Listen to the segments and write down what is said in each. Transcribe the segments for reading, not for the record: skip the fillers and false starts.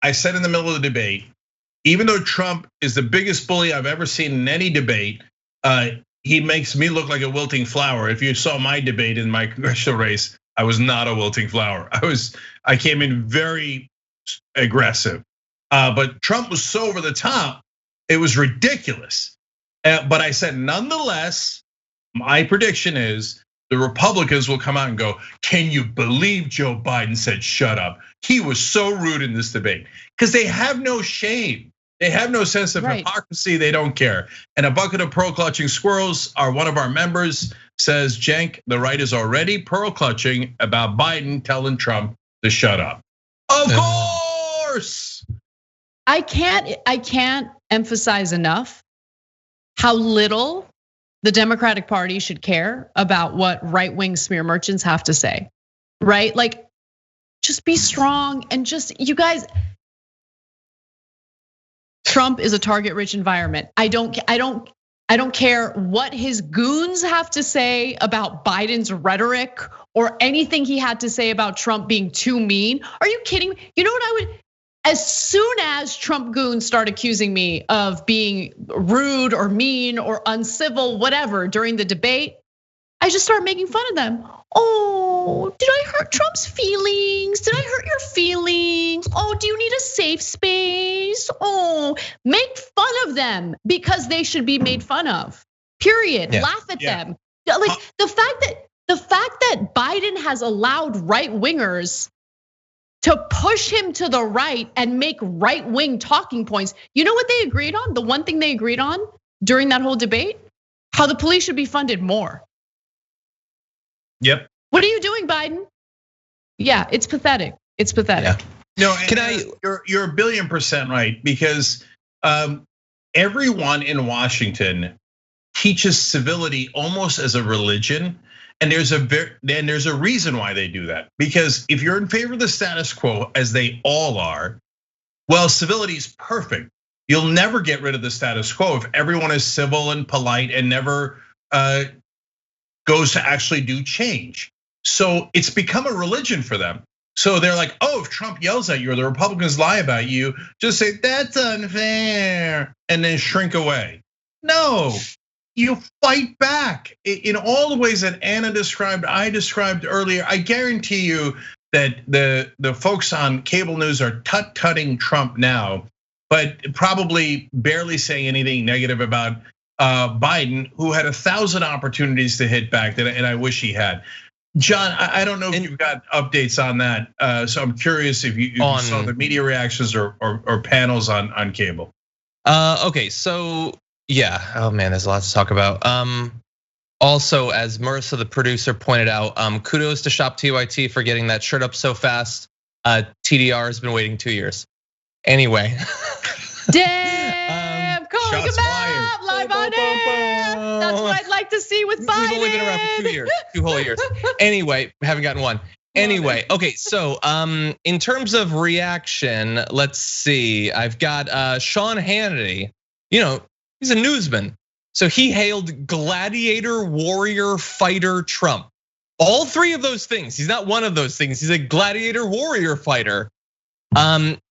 I said in the middle of the debate, even though Trump is the biggest bully I've ever seen in any debate, he makes me look like a wilting flower. If you saw my debate in my congressional race, I was not a wilting flower. I came in very aggressive, but Trump was so over the top, it was ridiculous. But I said, nonetheless, my prediction is the Republicans will come out and go, can you believe Joe Biden said shut up? He was so rude in this debate, because they have no shame. They have no sense of hypocrisy. They don't care. And a bucket of pearl clutching squirrels are one of our members says, Cenk, the right is already pearl clutching about Biden telling Trump to shut up. Of course. I can't emphasize enough how little the Democratic Party should care about what right-wing smear merchants have to say, right? Like, just be strong and just, you guys, Trump is a target-rich environment. I don't care what his goons have to say about Biden's rhetoric or anything he had to say about Trump being too mean. Are you kidding me? You know what I would, as soon as Trump goons start accusing me of being rude or mean or uncivil, whatever, during the debate, I just start making fun of them. Oh, did I hurt Trump's feelings? Did I hurt your feelings? Oh, do you need a safe space? Oh, make fun of them because they should be made fun of. Period. Laugh at them. Like the fact that Biden has allowed right wingers to push him to the right and make right wing talking points. You know what they agreed on? The one thing they agreed on during that whole debate? How the police should be funded more. Yep. What are you doing, Biden? Yeah, it's pathetic. It's pathetic. Yeah. No, you're 1,000,000,000% right, because everyone in Washington teaches civility almost as a religion. And there's a reason why they do that. Because if you're in favor of the status quo, as they all are, well, civility is perfect. You'll never get rid of the status quo if everyone is civil and polite and never goes to actually do change. So it's become a religion for them. So they're like, oh, if Trump yells at you or the Republicans lie about you, just say, that's unfair, and then shrink away. No, you fight back in all the ways that Anna described, I described earlier. I guarantee you that the folks on cable news are tut-tutting Trump now, but probably barely saying anything negative about Biden, who had 1,000 opportunities to hit back, and I wish he had. John, I don't know if you've got updates on that, so I'm curious if you saw the media reactions or panels on cable. Okay, so yeah, oh man, there's a lot to talk about. Also, as Marissa, the producer, pointed out, kudos to Shop TYT for getting that shirt up so fast. TDR has been waiting 2 years. Anyway. Damn, calling him out live on air. That's what I'd like to see with Biden. We've only been around for 2 years, 2 whole years. Anyway, haven't gotten one. Anyway, okay, so in terms of reaction, let's see. I've got Sean Hannity. You know, he's a newsman. So he hailed gladiator, warrior, fighter Trump. All three of those things. He's not one of those things. He's a gladiator, warrior fighter.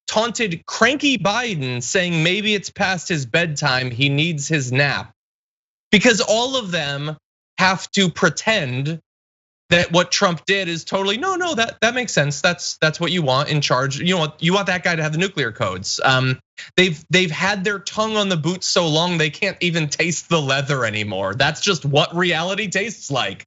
Taunted cranky Biden, saying maybe it's past his bedtime, he needs his nap. Because all of them have to pretend that what Trump did is totally, no, that makes sense. That's what you want in charge. You want that guy to have the nuclear codes. They've had their tongue on the boot so long they can't even taste the leather anymore. That's just what reality tastes like.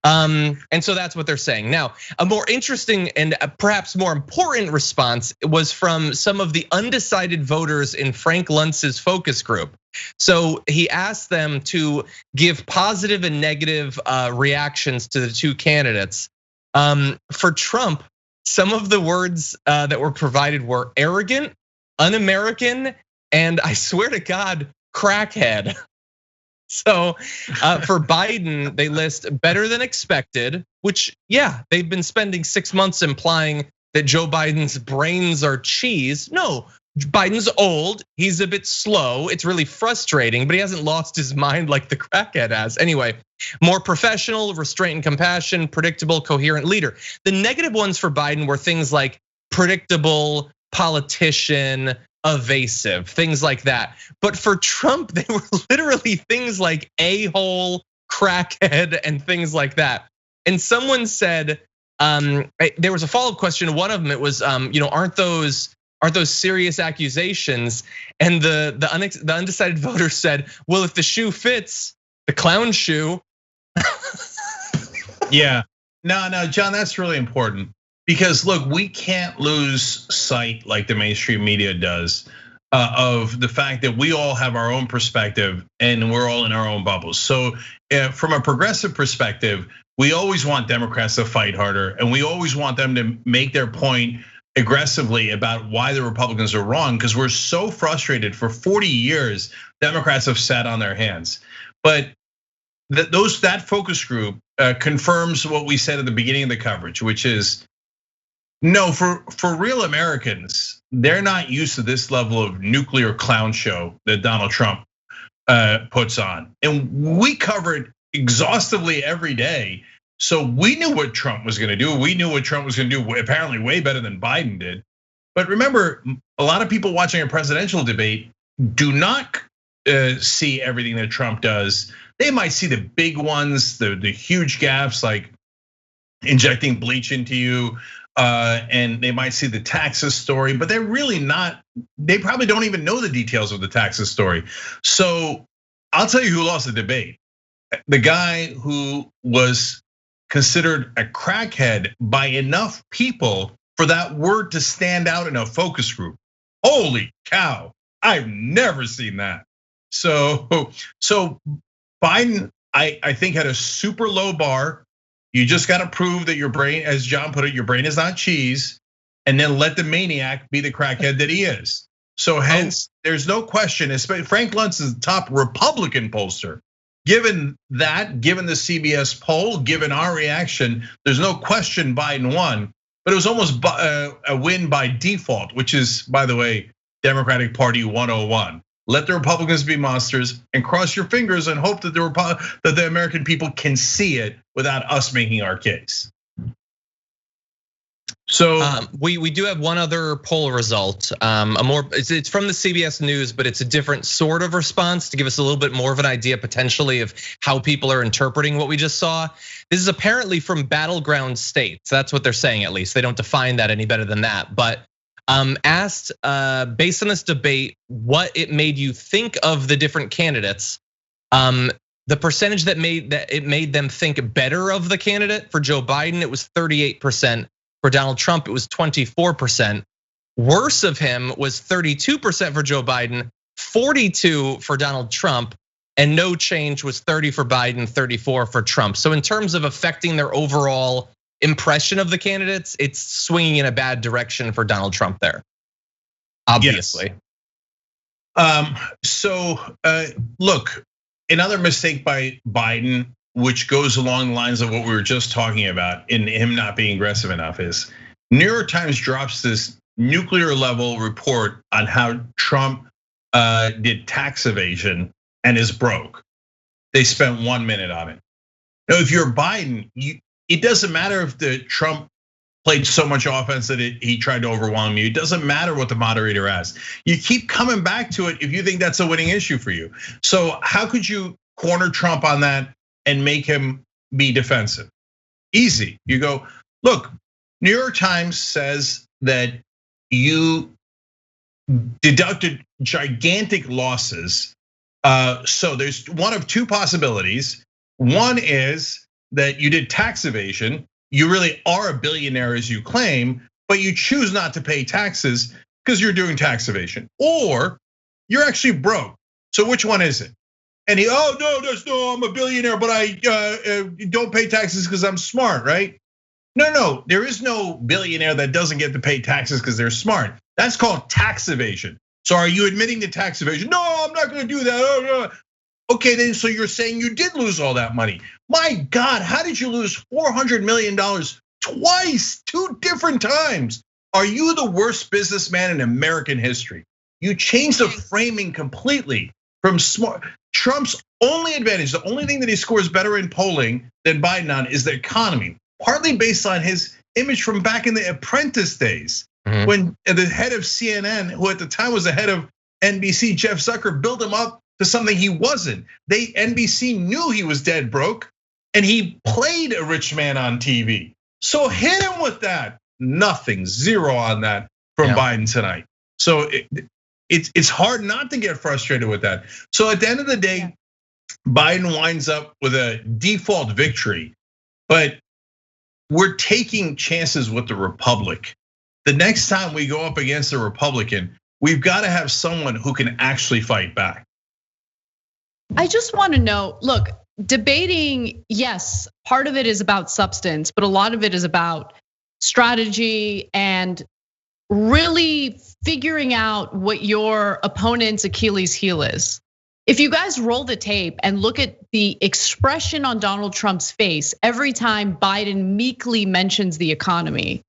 And so that's what they're saying. Now, a more interesting and perhaps more important response was from some of the undecided voters in Frank Luntz's focus group. So he asked them to give positive and negative reactions to the two candidates. For Trump, some of the words that were provided were arrogant, un-American, and I swear to God, crackhead. So for Biden, they list better than expected, which, yeah, they've been spending 6 months implying that Joe Biden's brains are cheese. No, Biden's old, he's a bit slow. It's really frustrating, but he hasn't lost his mind like the crackhead has. Anyway, more professional, restraint and compassion, predictable, coherent leader. The negative ones for Biden were things like predictable, politician, evasive, things like that. But for Trump, they were literally things like a-hole, crackhead, and things like that. And someone said, there was a follow-up question. One of them, it was, aren't those serious accusations? And the undecided voter said, well, if the shoe fits, the clown shoe. Yeah, no, John, that's really important. Because look, we can't lose sight like the mainstream media does of the fact that we all have our own perspective and we're all in our own bubbles. So from a progressive perspective, we always want Democrats to fight harder, and we always want them to make their point aggressively about why the Republicans are wrong, because we're so frustrated. For 40 years, Democrats have sat on their hands. But that focus group confirms what we said at the beginning of the coverage, which is, no, for real Americans, they're not used to this level of nuclear clown show that Donald Trump puts on. And we covered exhaustively every day. So we knew what Trump was gonna do. We knew what Trump was gonna do, apparently way better than Biden did. But remember, a lot of people watching a presidential debate do not see everything that Trump does. They might see the big ones, the huge gaffes like injecting bleach into you, and they might see the taxes story, but they're really not, they probably don't even know the details of the taxes story. So I'll tell you who lost the debate. The guy who was considered a crackhead by enough people for that word to stand out in a focus group. Holy cow, I've never seen that. So Biden, I think, had a super low bar. You just got to prove that your brain, as John put it, your brain is not cheese, and then let the maniac be the crackhead that he is. So hence, there's no question, Frank Luntz is the top Republican pollster. Given that, given the CBS poll, given our reaction, there's no question Biden won, but it was almost a win by default, which is, by the way, Democratic Party 101. Let the Republicans be monsters and cross your fingers and hope that the American people can see it without us making our case. So we do have one other poll result. It's from the CBS News, but it's a different sort of response to give us a little bit more of an idea potentially of how people are interpreting what we just saw. This is apparently from battleground states. That's what they're saying, at least. They don't define that any better than that. But asked based on this debate what it made you think of the different candidates. The percentage that it made them think better of the candidate. For Joe Biden, it was 38%. For Donald Trump, it was 24%. Worse of him was 32% for Joe Biden, 42% for Donald Trump, and no change was 30% for Biden, 34% for Trump. So in terms of affecting their overall impression of the candidates, it's swinging in a bad direction for Donald Trump there, obviously. Yes. Look, another mistake by Biden, which goes along the lines of what we were just talking about in him not being aggressive enough, is New York Times drops this nuclear level report on how Trump did tax evasion and is broke. They spent 1 minute on it. Now, if you're Biden, it doesn't matter if the Trump played so much offense that he tried to overwhelm you. It doesn't matter what the moderator asked. You keep coming back to it if you think that's a winning issue for you. So how could you corner Trump on that and make him be defensive? Easy. You go, look, New York Times says that you deducted gigantic losses. So there's one of two possibilities. One is that you did tax evasion. You really are a billionaire as you claim, but you choose not to pay taxes because you're doing tax evasion. Or you're actually broke. So which one is it? And no, I'm a billionaire, but I don't pay taxes because I'm smart, right? No, there is no billionaire that doesn't get to pay taxes because they're smart. That's called tax evasion. So are you admitting to tax evasion? No, I'm not gonna do that. Oh, no. Okay, then so you're saying you did lose all that money. My God, how did you lose $400 million twice, 2 different times? Are you the worst businessman in American history? You changed the framing completely from smart. Trump's only advantage, the only thing that he scores better in polling than Biden on is the economy, partly based on his image from back in the Apprentice days. when the head of CNN, who at the time was the head of NBC, Jeff Zucker, built him up to something he wasn't. NBC knew he was dead broke, and he played a rich man on TV. So hit him with that. Nothing, zero on that from Biden tonight. So it's hard not to get frustrated with that. So at the end of the day, Biden winds up with a default victory, but we're taking chances with the Republic. The next time we go up against a Republican, we've got to have someone who can actually fight back. I just want to know, look, debating, yes, part of it is about substance, but a lot of it is about strategy and really figuring out what your opponent's Achilles heel is. If you guys roll the tape and look at the expression on Donald Trump's face every time Biden meekly mentions the economy,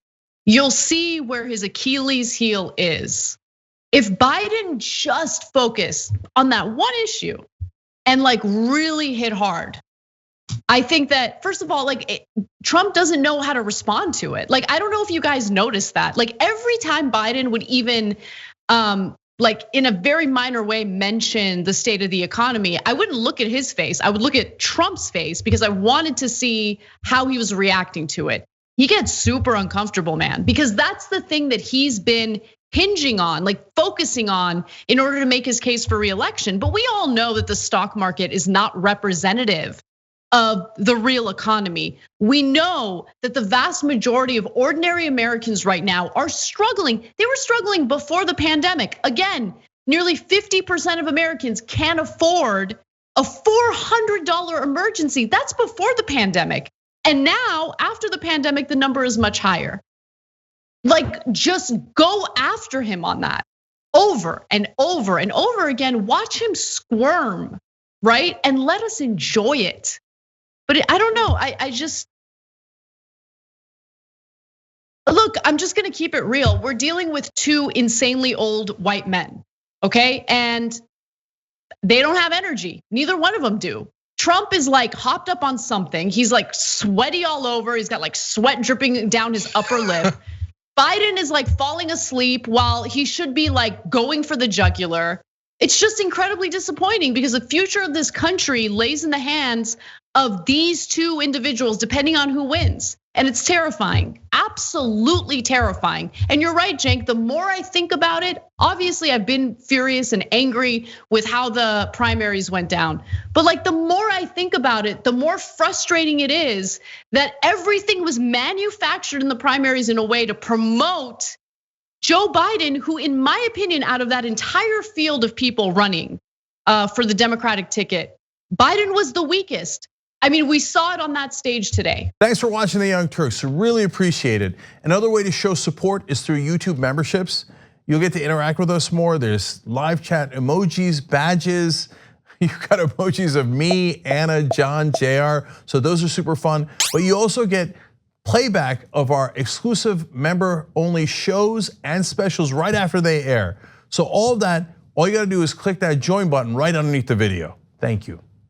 you'll see where his Achilles heel is. If Biden just focused on that one issue and really hit hard, I think that first of all, Trump doesn't know how to respond to it. I don't know if you guys noticed that. Every time Biden would even, in a very minor way, mention the state of the economy, I wouldn't look at his face. I would look at Trump's face because I wanted to see how he was reacting to it. He gets super uncomfortable, man, because that's the thing that he's been hinging on, focusing on in order to make his case for reelection. But we all know that the stock market is not representative of the real economy. We know that the vast majority of ordinary Americans right now are struggling. They were struggling before the pandemic. Again, nearly 50% of Americans can't afford a $400 emergency. That's before the pandemic. And now, after the pandemic, the number is much higher. Just go after him on that over and over and over again. Watch him squirm, right? And let us enjoy it. But I don't know, I just, look, I'm just gonna keep it real. We're dealing with two insanely old white men, okay? And they don't have energy, neither one of them do. Trump is hopped up on something. He's sweaty all over. He's got sweat dripping down his upper lip. Biden is falling asleep while he should be going for the jugular. It's just incredibly disappointing because the future of this country lays in the hands of these two individuals, depending on who wins. And it's terrifying, absolutely terrifying. And you're right, Cenk, the more I think about it, obviously I've been furious and angry with how the primaries went down. But the more I think about it, the more frustrating it is that everything was manufactured in the primaries in a way to promote Joe Biden, who in my opinion, out of that entire field of people running for the Democratic ticket, Biden was the weakest. I mean, we saw it on that stage today. Thanks for watching The Young Turks, really appreciate it. Another way to show support is through YouTube memberships. You'll get to interact with us more. There's live chat emojis, badges. You've got emojis of me, Anna, John, JR. So those are super fun. But you also get playback of our exclusive member-only shows and specials right after they air. So all of that, all you gotta do is click that join button right underneath the video. Thank you.